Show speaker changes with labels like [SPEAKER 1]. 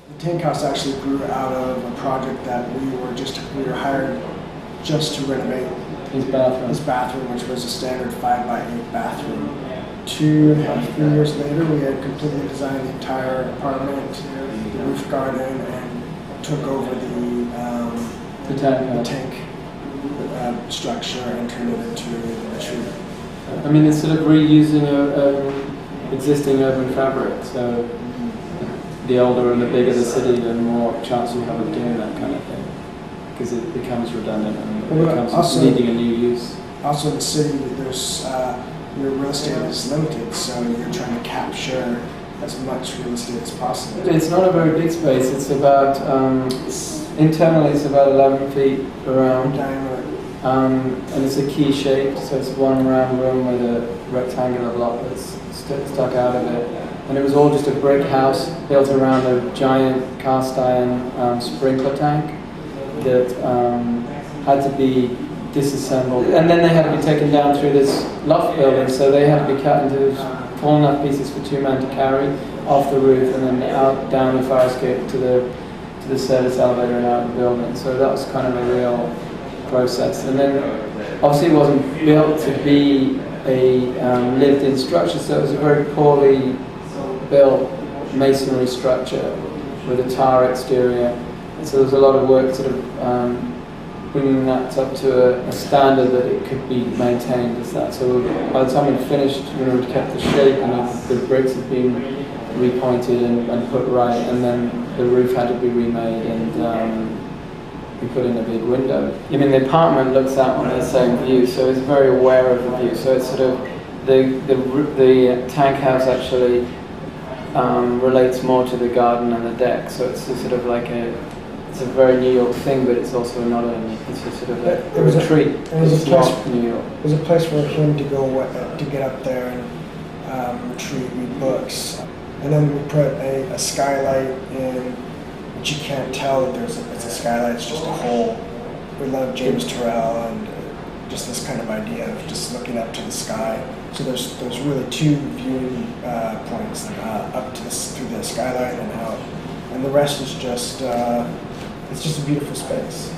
[SPEAKER 1] The tank house actually grew out of a project that we were hired just to renovate
[SPEAKER 2] his
[SPEAKER 1] bathroom, which was a standard 5x8 bathroom. 2.5, 3 years later, we had completely designed the entire apartment, the roof garden, and took over the tank structure and turned it into a retreat.
[SPEAKER 2] I mean, it's sort of reusing existing urban fabric. So the older and the bigger the city, the more chance you have of doing that kind of thing, because it becomes redundant and it becomes also needing a new use.
[SPEAKER 1] Also, in the city, there's your real estate is limited, so you're trying to capture as much real estate as possible.
[SPEAKER 2] It's not a very big space. It's about internally it's about 11 feet around.
[SPEAKER 1] Diameter.
[SPEAKER 2] And it's a key shape, so it's one round room with a rectangular block that's stuck out of it. And it was all just a brick house built around a giant cast iron sprinkler tank that had to be disassembled. And then they had to be taken down through this loft building, so they had to be cut into small enough pieces for 2 men to carry off the roof and then out down the fire escape to the service elevator and out of the building. So that was kind of a real process. And then obviously it wasn't built to be a lived-in structure, so it was a very poorly built masonry structure with a tar exterior. And so there was a lot of work sort of bringing that up to a standard that it could be maintained as that. So by the time we finished, we'd kept the shape and the bricks had been repointed and put right, and then the roof had to be remade and we put in a big window. I mean, the apartment looks out on the same view, so it's very aware of the view. So it's sort of the tank house actually relates more to the garden and the deck. So it's a sort of like it's a very New York thing, but it's also not it's a sort of a retreat. It's not New York.
[SPEAKER 1] It was a place for him to go to get up there and retreat, read books, and then we put a skylight in. But you can't tell that it's a skylight, it's just a hole. We love James Turrell and just this kind of idea of just looking up to the sky. So there's really 2 viewing points, up to through the skylight and out. And the rest is just, it's just a beautiful space.